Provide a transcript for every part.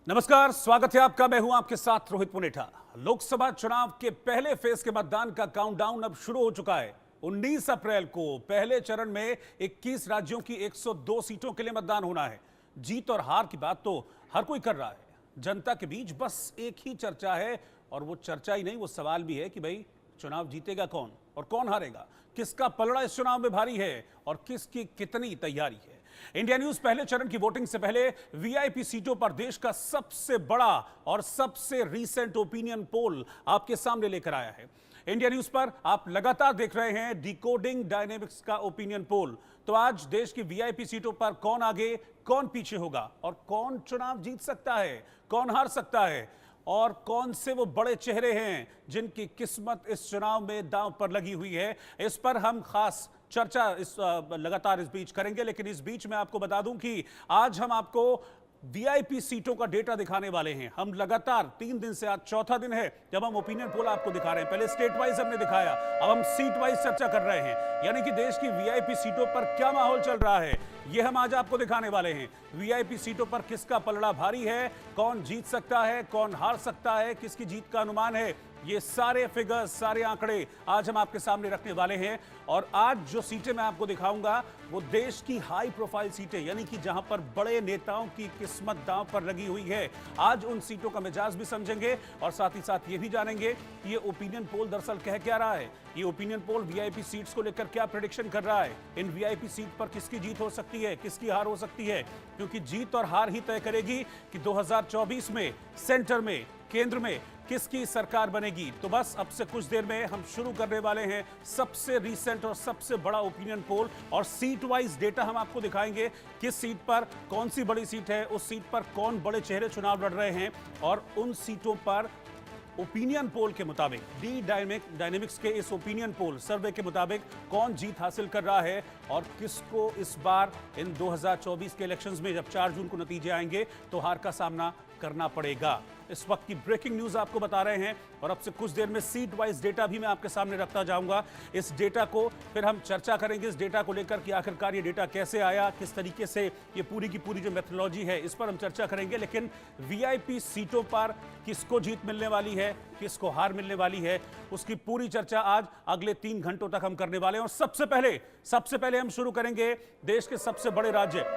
नमस्कार, स्वागत है आपका। मैं हूं आपके साथ रोहित पुनेठा। लोकसभा चुनाव के पहले फेज के मतदान का काउंटडाउन अब शुरू हो चुका है। 19 अप्रैल को पहले चरण में 21 राज्यों की 102 सीटों के लिए मतदान होना है। जीत और हार की बात तो हर कोई कर रहा है। जनता के बीच बस एक ही चर्चा है, और वो चर्चा ही नहीं, वो सवाल भी है कि भाई चुनाव जीतेगा कौन और कौन हारेगा, किसका पलड़ा इस चुनाव में भारी है और किसकी कितनी तैयारी है। इंडिया न्यूज पहले चरण की वोटिंग से पहले वीआईपी सीटों पर देश का सबसे बड़ा और सबसे रीसेंट ओपिनियन पोल आपके सामने लेकर आया है। इंडिया न्यूज पर आप लगातार देख रहे हैं डिकोडिंग डायनेमिक्स का ओपिनियन पोल। तो आज देश की वीआईपी सीटों पर कौन आगे कौन पीछे होगा, और कौन चुनाव जीत सकता है, कौन हार सकता है, और कौन से वो बड़े चेहरे हैं जिनकी किस्मत इस चुनाव में दांव पर लगी हुई है, इस पर हम खास चर्चा लगातार इस बीच करेंगे। लेकिन इस बीच मैं आपको बता दूं कि आज हम आपको वीआईपी सीटों का डेटा दिखाने वाले हैं। हम लगातार 3 दिन से, आज चौथा दिन है जब हम ओपिनियन पोल आपको दिखा रहे हैं। पहले स्टेट वाइज हमने दिखाया, अब हम सीट वाइज चर्चा कर रहे हैं, यानी कि देश की वीआईपी सीटों पर क्या माहौल चल रहा है, ये हम आज आपको दिखाने वाले हैं। वीआईपी सीटों पर किसका पलड़ा भारी है, कौन जीत सकता है, कौन हार सकता है, किसकी जीत का अनुमान है, ये सारे फिगर्स, सारे आंकड़े आज हम आपके सामने रखने वाले हैं। और आज जो सीटें मैं आपको दिखाऊंगा वो देश की हाई प्रोफाइल सीटें, यानी कि जहां पर बड़े नेताओं की किस्मत दांव पर लगी हुई है। आज उन सीटों का मिजाज भी समझेंगे और साथ ही साथ ये भी जानेंगे कि ये ओपिनियन पोल दरअसल कह क्या रहा है। ये ओपिनियन पोल वीआईपी सीट्स को लेकर क्या प्रेडिक्शन कर रहा है, इन वीआईपी सीट पर किसकी जीत हो सकती है, किसकी हार हो सकती है, क्योंकि जीत और हार ही तय करेगी कि 2024 में सेंटर में, केंद्र में किसकी सरकार बनेगी। तो बस अब से कुछ देर में हम शुरू करने वाले हैं सबसे रीसेंट और सबसे बड़ा ओपिनियन पोल, और सीट वाइज डेटा हम आपको दिखाएंगे। किस सीट पर कौन सी बड़ी सीट है, उस सीट पर कौन बड़े चेहरे चुनाव लड़ रहे हैं, और उन सीटों पर ओपिनियन पोल के मुताबिक, डी डायनेमिक्स के इस ओपिनियन पोल सर्वे के मुताबिक कौन जीत हासिल कर रहा है, और किसको इस बार इन 2024 के इलेक्शंस में जब 4 जून को नतीजे आएंगे तो हार का सामना करना पड़ेगा। इस वक्त की ब्रेकिंग न्यूज आपको बता रहे हैं, और अब से कुछ देर में सीट वाइज डेटा भी मैं आपके सामने रखता जाऊंगा। इस डेटा को फिर हम चर्चा करेंगे, इस डेटा को लेकर कि आखिरकार ये डेटा कैसे आया, किस तरीके से ये पूरी की पूरी जो मेथोडोलॉजी है इस पर हम चर्चा करेंगे। लेकिन वीआईपी सीटों पर किसको जीत मिलने वाली है, किसको हार मिलने वाली है, उसकी पूरी चर्चा आज अगले 3 घंटों तक हम करने वाले हैं। और सबसे पहले हम शुरू करेंगे देश के सबसे बड़े राज्य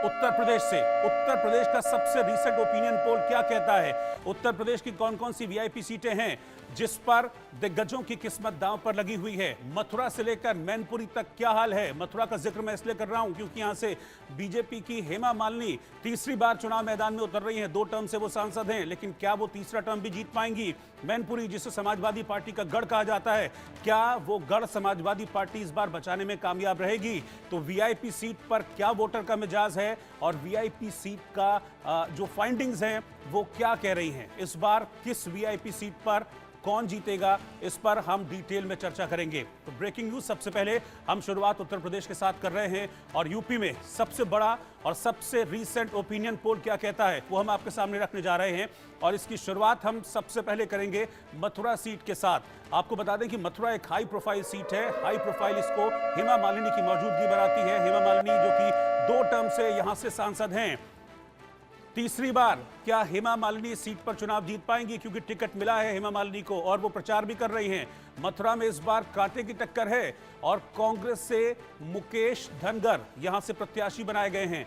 उत्तर प्रदेश से। उत्तर प्रदेश का सबसे रीसेंट ओपिनियन पोल क्या कहता है, उत्तर प्रदेश की कौन कौन सी वीआईपी सीटें हैं जिस पर दिग्गजों की किस्मत दांव पर लगी हुई है। मथुरा से लेकर मैनपुरी तक क्या हाल है। मथुरा का जिक्र मैं इसलिए कर रहा हूं क्योंकि यहां से बीजेपी की हेमा मालिनी तीसरी बार चुनाव मैदान में उतर रही हैं। 2 टर्म से वो सांसद हैं, लेकिन क्या वो तीसरा टर्म भी जीत पाएंगी। मैनपुरी, जिसे समाजवादी पार्टी का गढ़ कहा जाता है, क्या वो गढ़ समाजवादी पार्टी इस बार बचाने में कामयाब रहेगी। तो वीआईपी सीट पर क्या वोटर का मिजाज है, और वीआईपी सीट का जो फाइंडिंग्स हैं वो क्या कह रही हैं। इस बार किस वीआईपी सीट पर कौन जीतेगा, इस पर हम डिटेल में चर्चा करेंगे। तो ब्रेकिंग न्यूज, सबसे पहले हम शुरुआत उत्तर प्रदेश के साथ कर रहे हैं, और यूपी में सबसे बड़ा और सबसे रीसेंट ओपिनियन पोल क्या कहता है वो हम आपके सामने रखने जा रहे हैं। और इसकी शुरुआत हम सबसे पहले करेंगे मथुरा सीट के साथ। आपको बता दें कि मथुरा एक हाई प्रोफाइल सीट है। हाई प्रोफाइल इसको हेमा मालिनी की मौजूदगी बनाती है। हेमा मालिनी जो कि 2 टर्म से यहां से सांसद हैं, तीसरी बार क्या हेमा मालिनी इस सीट पर चुनाव जीत पाएंगी, क्योंकि टिकट मिला है हेमा मालिनी को और वो प्रचार भी कर रही हैं। मथुरा में इस बार कांटे की टक्कर है, और कांग्रेस से मुकेश धनगर यहां से प्रत्याशी बनाए गए हैं,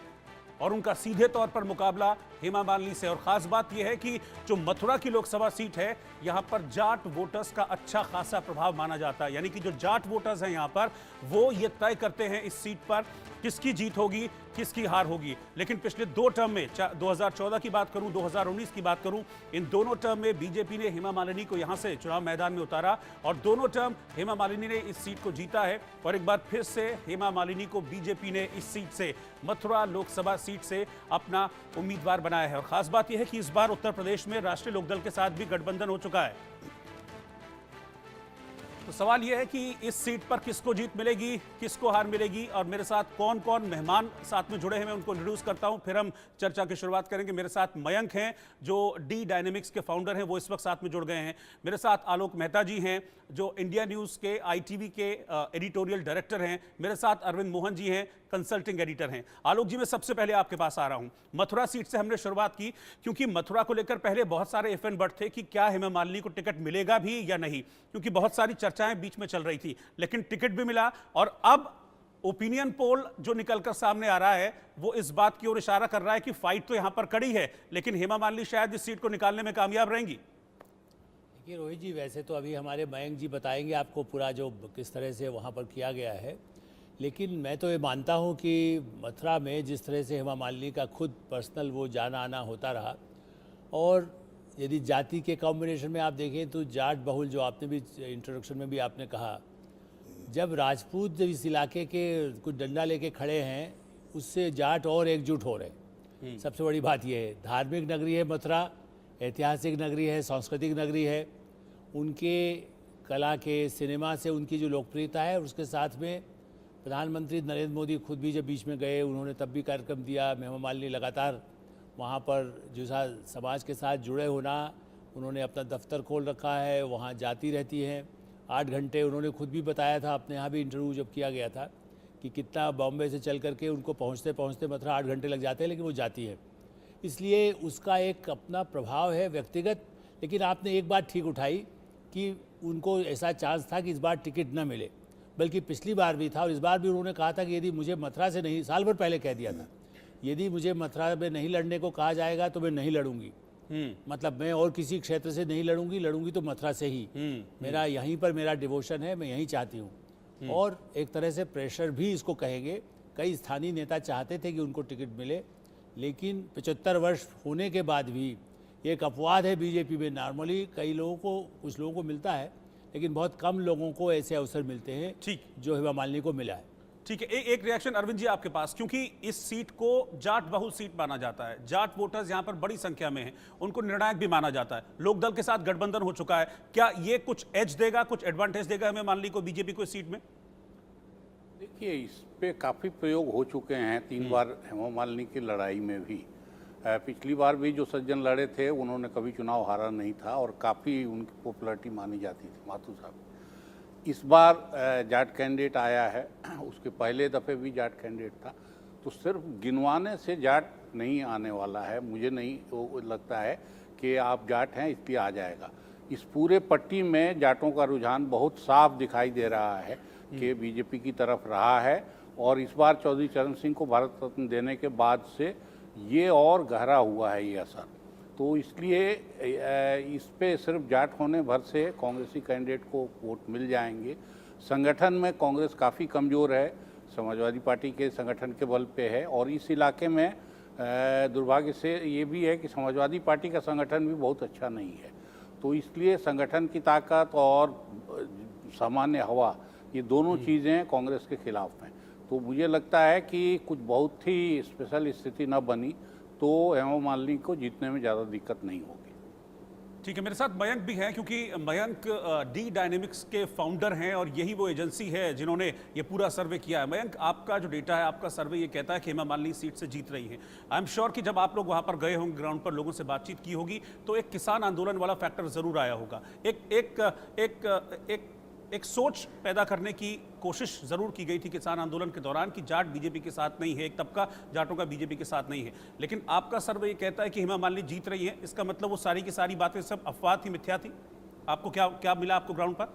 और उनका सीधे तौर पर मुकाबला हेमा मालिनी से। और खास बात यह है कि जो मथुरा की लोकसभा सीट है, यहां पर जाट वोटर्स का अच्छा खासा प्रभाव माना जाता है, यानी कि जो जाट वोटर्स हैं यहां पर, वो ये तय करते हैं इस सीट पर किसकी जीत होगी, किसकी हार होगी। लेकिन पिछले 2 टर्म में, 2014 की बात करूं, 2019 की बात करूं, इन दोनों टर्म में बीजेपी ने हेमा मालिनी को यहां से चुनाव मैदान में उतारा, और दोनों टर्म हेमा मालिनी ने इस सीट को जीता है। और एक बार फिर से हेमा मालिनी को बीजेपी ने इस सीट से, मथुरा लोकसभा सीट से, अपना उम्मीदवार बनाया है। और खास बात यह है कि इस बार उत्तर प्रदेश में राष्ट्रीय लोकदल के साथ भी गठबंधन हो चुका है। तो सवाल यह है कि इस सीट पर किसको जीत मिलेगी, किसको हार मिलेगी, और मेरे साथ कौन कौन मेहमान साथ में जुड़े हैं मैं उनको इंट्रोड्यूस करता हूं, फिर हम चर्चा की शुरुआत करेंगे। मेरे साथ मयंक हैं जो डी डायनेमिक्स के फाउंडर हैं, वो इस वक्त साथ में जुड़ गए हैं। मेरे साथ आलोक मेहता जी हैं जो इंडिया न्यूज़ के ITV के एडिटोरियल डायरेक्टर हैं। मेरे साथ अरविंद मोहन जी हैं कंसल्टिंग एडिटर हैं। आलोक जी, मैं सबसे पहले आपके पास आ रहा हूं। मथुरा सीट से हमने शुरुआत की क्योंकि मथुरा को लेकर पहले बहुत सारे इफ एंड बट थे कि क्या हेमा मालिनी को टिकट मिलेगा भी या नहीं, क्योंकि बहुत सारी चर्चाएं बीच में चल रही थी, लेकिन टिकट भी मिला। और अब ओपिनियन पोल जो निकलकर सामने आ रहा है वो इस बात की ओर इशारा कर रहा है कि फाइट तो यहां पर कड़ी है, लेकिन हेमा मालिनी शायद इस सीट को निकालने में कामयाब रहेंगी। देखिए रोहित जी, वैसे तो अभी हमारे मयंक जी बताएंगे आपको पूरा जो किस तरह से वहाँ पर किया गया है, लेकिन मैं तो ये मानता हूँ कि मथुरा में जिस तरह से हेमा मालिनी का खुद पर्सनल वो जाना आना होता रहा, और यदि जाति के कॉम्बिनेशन में आप देखें तो जाट बहुल, जो आपने भी इंट्रोडक्शन में भी आपने कहा, जब राजपूत जब इस इलाके के कुछ डंडा लेके खड़े हैं उससे जाट और एकजुट हो रहे। सबसे बड़ी बात यह है, धार्मिक नगरी है मथुरा, ऐतिहासिक नगरी है, सांस्कृतिक नगरी है, उनके कला के सिनेमा से उनकी जो लोकप्रियता है, उसके साथ में प्रधानमंत्री नरेंद्र मोदी खुद भी जब बीच में गए उन्होंने तब भी कार्यक्रम दिया। हेमा मालिनी लगातार वहाँ पर जो समाज के साथ जुड़े होना, उन्होंने अपना दफ्तर खोल रखा है, वहाँ जाती रहती हैं 8 घंटे। उन्होंने खुद भी बताया था, अपने यहाँ भी इंटरव्यू जब किया गया था, कि कितना बॉम्बे से चल करके उनको पहुँचते पहुँचते मथुरा 8 घंटे लग जाते हैं, लेकिन वो जाती है। इसलिए उसका एक अपना प्रभाव है व्यक्तिगत। लेकिन आपने एक बात ठीक उठाई कि उनको ऐसा चांस था कि इस बार टिकट न मिले, बल्कि पिछली बार भी था और इस बार भी उन्होंने कहा था कि यदि मुझे मथुरा से नहीं, साल भर पहले कह दिया था, यदि मुझे मथुरा में नहीं लड़ने को कहा जाएगा तो मैं नहीं लड़ूंगी। मतलब मैं और किसी क्षेत्र से नहीं लड़ूंगी तो मथुरा से ही। मेरा यहीं पर मेरा डिवोशन है, मैं यहीं चाहती हूँ। और एक तरह से प्रेशर भी इसको कहेंगे, कई स्थानीय नेता चाहते थे कि उनको टिकट मिले, लेकिन 75 वर्ष होने के बाद भी एक अपवाद है बीजेपी में। नॉर्मली कई लोगों को, कुछ लोगों को मिलता है, लेकिन बहुत कम लोगों को ऐसे अवसर मिलते हैं ठीक जो हेमा मालिनी को मिला है। ठीक है, एक रिएक्शन अरविंद जी आपके पास, क्योंकि इस सीट को जाट बहुल सीट माना जाता है, जाट वोटर्स यहां पर बड़ी संख्या में हैं, उनको निर्णायक भी माना जाता है, लोकदल के साथ गठबंधन हो चुका है, क्या ये कुछ एज देगा, कुछ एडवांटेज देगा हमें मालिनी को, बीजेपी को इस सीट में? देखिए, इस पे काफ़ी प्रयोग हो चुके हैं 3 बार हेमा मालिनी की लड़ाई में भी। पिछली बार भी जो सज्जन लड़े थे उन्होंने कभी चुनाव हारा नहीं था और काफ़ी उनकी पॉपुलैरिटी मानी जाती थी, माथुर साहब। इस बार जाट कैंडिडेट आया है, उसके पहले दफ़े भी जाट कैंडिडेट था, तो सिर्फ गिनवाने से जाट नहीं आने वाला है। मुझे नहीं वो लगता है कि आप जाट हैं इसलिए आ जाएगा। इस पूरे पट्टी में जाटों का रुझान बहुत साफ दिखाई दे रहा है कि बीजेपी की तरफ रहा है, और इस बार चौधरी चरण सिंह को भारत रत्न देने के बाद से ये और गहरा हुआ है ये असर। तो इसलिए इस पे सिर्फ जाट होने भर से कांग्रेसी कैंडिडेट को वोट मिल जाएंगे। संगठन में कांग्रेस काफ़ी कमज़ोर है, समाजवादी पार्टी के संगठन के बल पे है, और इस इलाके में दुर्भाग्य से ये भी है कि समाजवादी पार्टी का संगठन भी बहुत अच्छा नहीं है। तो इसलिए संगठन की ताकत और सामान्य हवा, ये दोनों चीज़ें कांग्रेस के खिलाफ हैं। तो मुझे लगता है कि कुछ बहुत ही स्पेशल स्थिति न बनी तो हेमा मालिनी को जीतने में ज़्यादा दिक्कत नहीं होगी। ठीक है, मेरे साथ मयंक भी हैं, क्योंकि मयंक डी डायनेमिक्स के फाउंडर हैं और यही वो एजेंसी है जिन्होंने ये पूरा सर्वे किया है। मयंक, आपका जो डेटा है, आपका सर्वे ये कहता है कि हेमा मालिनी सीट से जीत रही है। आई एम श्योर कि जब आप लोग वहाँ पर गए होंगे, ग्राउंड पर लोगों से बातचीत की होगी, तो एक किसान आंदोलन वाला फैक्टर जरूर आया होगा। एक सोच पैदा करने की कोशिश जरूर की गई थी किसान आंदोलन के दौरान कि जाट बीजेपी के साथ नहीं है, एक तबका जाटों का बीजेपी के साथ नहीं है। लेकिन आपका सर्वे ये कहता है कि हेमा मालिनी जीत रही है, इसका मतलब वो सारी की सारी बातें सब अफवाह थी, मिथ्या थी? आपको क्या मिला आपको ग्राउंड पर?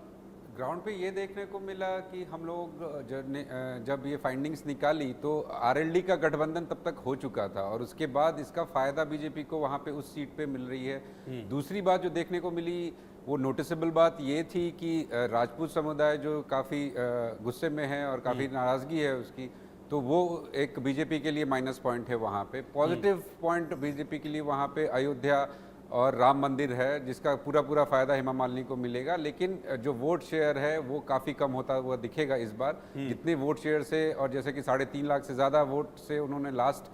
ग्राउंड पे ये देखने को मिला कि हम लोग जब ये फाइंडिंग्स निकाली तो आरएलडी का गठबंधन तब तक हो चुका था, और उसके बाद इसका फायदा बीजेपी को वहाँ पे उस सीट पे मिल रही है। दूसरी बात जो देखने को मिली, वो नोटिसेबल बात ये थी कि राजपूत समुदाय जो काफ़ी गुस्से में है और काफ़ी नाराज़गी है उसकी, तो वो एक बीजेपी के लिए माइनस पॉइंट है वहाँ पे। पॉजिटिव पॉइंट बीजेपी के लिए वहाँ पे अयोध्या और राम मंदिर है, जिसका पूरा फ़ायदा हेमा मालिनी को मिलेगा। लेकिन जो वोट शेयर है वो काफ़ी कम होता हुआ दिखेगा इस बार। जितने वोट शेयर से, और जैसे कि 3.5 लाख से ज़्यादा वोट से उन्होंने लास्ट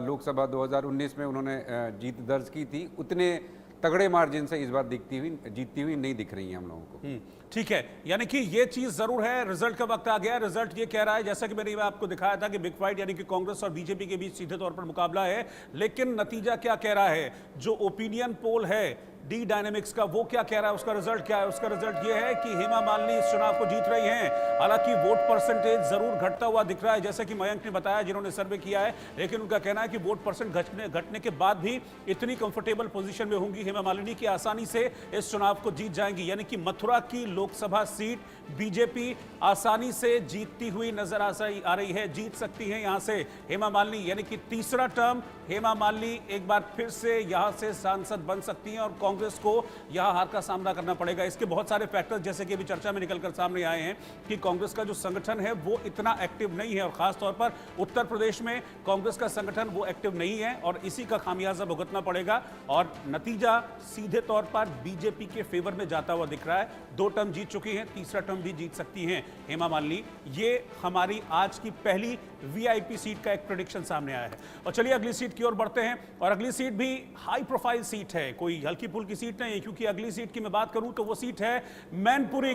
लोकसभा 2019 में उन्होंने जीत दर्ज की थी, उतने तगड़े मार्जिन से इस बार जीतती हुई नहीं दिख रही है हम लोगों को। ठीक है, यानी कि ये चीज जरूर है। रिजल्ट का वक्त आ गया। रिजल्ट ये कह रहा है, जैसा कि मैंने आपको दिखाया था, कि बिग फाइट यानी कि कांग्रेस और बीजेपी के बीच सीधे तौर पर मुकाबला है। लेकिन नतीजा क्या कह रहा है? जो ओपिनियन पोल है, डी डायनेमिक्स का, वो क्या कह रहा है, उसका रिजल्ट क्या है? उसका रिजल्ट ये है कि हेमा मालिनी इस चुनाव को जीत रही हैं। हालांकि वोट परसेंटेज जरूर घटता हुआ दिख रहा है, जैसे कि मयंक ने बताया जिन्होंने सर्वे किया है, लेकिन उनका कहना है कि वोट परसेंट घटने के बाद भी इतनी कंफर्टेबल पोजीशन में होंगी हेमा मालिनी की आसानी से इस चुनाव को जीत जाएंगी। यानी कि मथुरा की लोकसभा सीट बीजेपी आसानी से जीतती हुई नजर आ रही है, जीत सकती है यहां से हेमा मालिनी। यानी कि तीसरा टर्म हेमा मालिनी एक बार फिर से यहां से सांसद बन सकती हैं और कांग्रेस को यहां हार का सामना करना पड़ेगा। इसके बहुत सारे फैक्टर्स जैसे कि अभी चर्चा में निकलकर सामने आए हैं कि कांग्रेस का जो संगठन है वो इतना एक्टिव नहीं है और खासतौर पर उत्तर प्रदेश में कांग्रेस का संगठन वो एक्टिव नहीं है और इसी का खामियाजा भुगतना पड़ेगा और नतीजा सीधे तौर पर बीजेपी के फेवर में जाता हुआ दिख रहा है। 2 टर्म जीत चुकी हैं, तीसरा टर्म भी जीत सकती हैं हेमा मालिनी। ये हमारी आज की पहली वीआईपी सीट का एक प्रेडिक्शन सामने आया है। और चलिए अगली सीट की ओर बढ़ते हैं और अगली सीट भी हाई प्रोफाइल सीट है, कोई हल्की फुल्की सीट नहीं है, क्योंकि अगली सीट की मैं बात करूं तो वो सीट है मैनपुरी